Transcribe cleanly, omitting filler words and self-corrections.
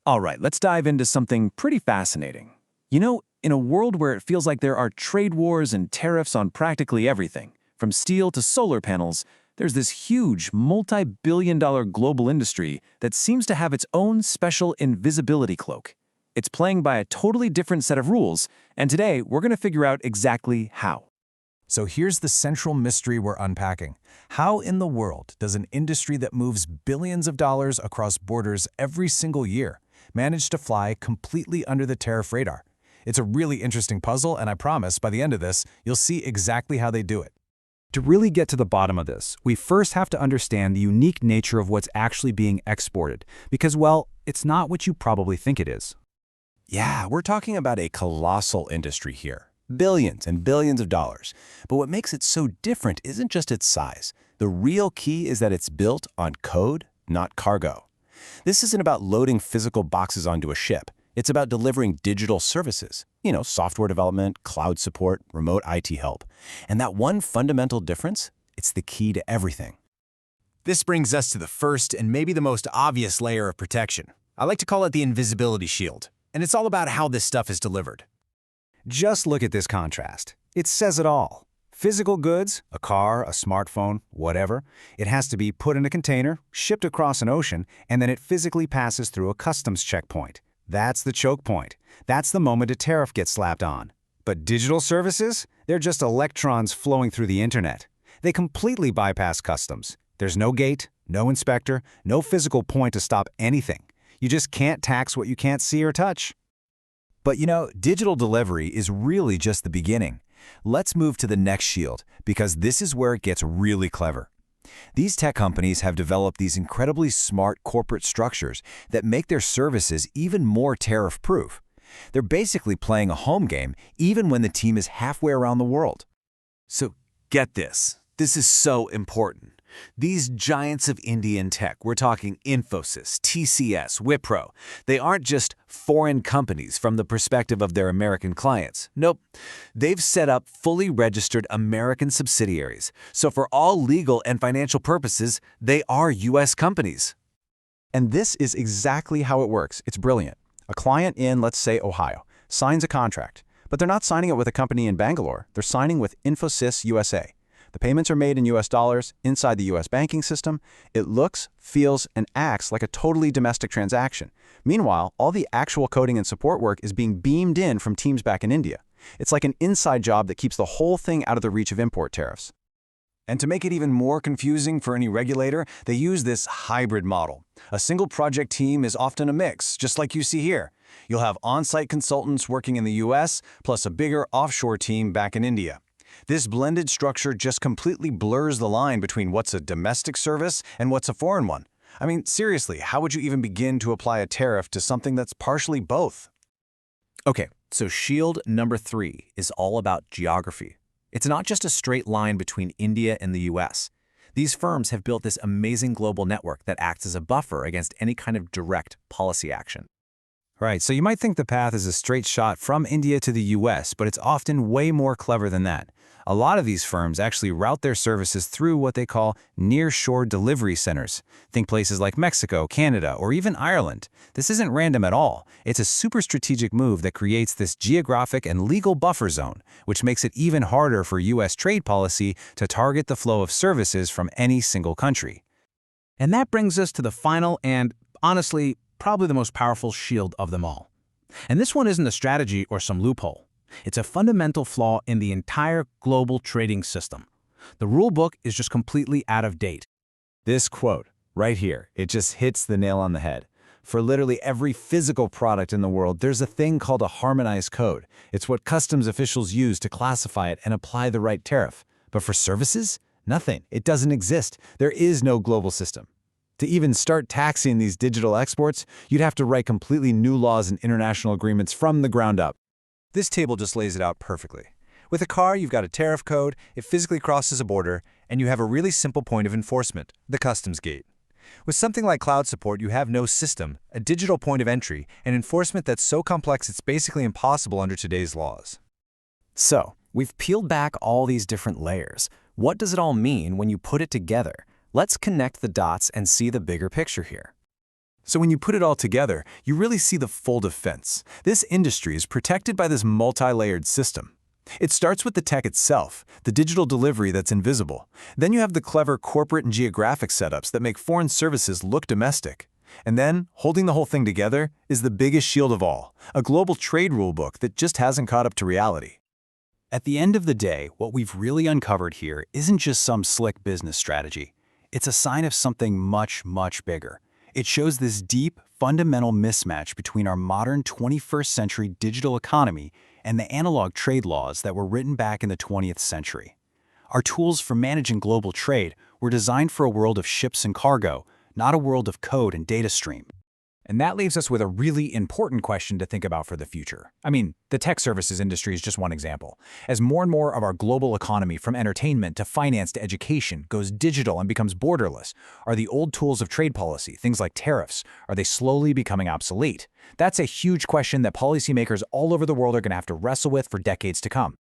All right, let's dive into something pretty fascinating. In a world where it feels like there are trade wars and tariffs on practically everything, from steel to solar panels, there's this huge, multi-billion-dollar global industry that seems to have its own special invisibility cloak. It's playing by a totally different set of rules, and today we're going to figure out exactly how. So here's the central mystery we're unpacking. How in the world does an industry that moves billions of dollars across borders every single year manage to fly completely under the tariff radar? It's a really interesting puzzle, and I promise by the end of this, you'll see exactly how they do it. To really get to the bottom of this, we first have to understand the unique nature of what's actually being exported, because, well, it's not what you probably think it is. Yeah, we're talking about a colossal industry here. Billions and billions of dollars. But what makes it so different isn't just its size. The real key is that it's built on code, not cargo. This isn't about loading physical boxes onto a ship. It's about delivering digital services. Software development, cloud support, remote IT help. And that one fundamental difference, it's the key to everything. This brings us to the first and maybe the most obvious layer of protection. I like to call it the invisibility shield. And it's all about how this stuff is delivered. Just look at this contrast. It says it all. Physical goods, a car, a smartphone, whatever, it has to be put in a container, shipped across an ocean, and then it physically passes through a customs checkpoint. That's the choke point. That's the moment a tariff gets slapped on. But digital services? They're just electrons flowing through the internet. They completely bypass customs. There's no gate, no inspector, no physical point to stop anything. You just can't tax what you can't see or touch. But digital delivery is really just the beginning. Let's move to the next shield, because this is where it gets really clever. These tech companies have developed these incredibly smart corporate structures that make their services even more tariff-proof. They're basically playing a home game even when the team is halfway around the world. So get this. This is so important. These giants of Indian tech, we're talking Infosys, TCS, Wipro, they aren't just foreign companies from the perspective of their American clients. Nope. They've set up fully registered American subsidiaries. So for all legal and financial purposes, they are U.S. companies. And this is exactly how it works. It's brilliant. A client in, let's say, Ohio, signs a contract, but they're not signing it with a company in Bangalore. They're signing with Infosys USA. The payments are made in US dollars inside the US banking system. It looks, feels, and acts like a totally domestic transaction. Meanwhile, all the actual coding and support work is being beamed in from teams back in India. It's like an inside job that keeps the whole thing out of the reach of import tariffs. And to make it even more confusing for any regulator, they use this hybrid model. A single project team is often a mix, just like you see here. You'll have on-site consultants working in the US, plus a bigger offshore team back in India. This blended structure just completely blurs the line between what's a domestic service and what's a foreign one. I mean, seriously, how would you even begin to apply a tariff to something that's partially both? Okay, so shield number 3 is all about geography. It's not just a straight line between India and the US. These firms have built this amazing global network that acts as a buffer against any kind of direct policy action. Right, so you might think the path is a straight shot from India to the US, but it's often way more clever than that. A lot of these firms actually route their services through what they call nearshore delivery centers. Think places like Mexico, Canada, or even Ireland. This isn't random at all. It's a super strategic move that creates this geographic and legal buffer zone, which makes it even harder for US trade policy to target the flow of services from any single country. And that brings us to the final and, honestly, probably the most powerful shield of them all. And this one isn't a strategy or some loophole. It's a fundamental flaw in the entire global trading system. The rule book is just completely out of date. This quote, right here, it just hits the nail on the head. For literally every physical product in the world, there's a thing called a harmonized code. It's what customs officials use to classify it and apply the right tariff. But for services, nothing. It doesn't exist. There is no global system. To even start taxing these digital exports, you'd have to write completely new laws and international agreements from the ground up. This table just lays it out perfectly. With a car, you've got a tariff code, it physically crosses a border, and you have a really simple point of enforcement, the customs gate. With something like cloud support, you have no system, a digital point of entry, and enforcement that's so complex it's basically impossible under today's laws. So, we've peeled back all these different layers. What does it all mean when you put it together? Let's connect the dots and see the bigger picture here. So when you put it all together, you really see the full defense. This industry is protected by this multi-layered system. It starts with the tech itself, the digital delivery that's invisible. Then you have the clever corporate and geographic setups that make foreign services look domestic. And then, holding the whole thing together, is the biggest shield of all, a global trade rulebook that just hasn't caught up to reality. At the end of the day, what we've really uncovered here isn't just some slick business strategy. It's a sign of something much, much bigger. It shows this deep, fundamental mismatch between our modern 21st century digital economy and the analog trade laws that were written back in the 20th century. Our tools for managing global trade were designed for a world of ships and cargo, not a world of code and data stream. And that leaves us with a really important question to think about for the future. I mean, the tech services industry is just one example. As more and more of our global economy, from entertainment to finance to education, goes digital and becomes borderless, are the old tools of trade policy, things like tariffs, are they slowly becoming obsolete? That's a huge question that policymakers all over the world are going to have to wrestle with for decades to come.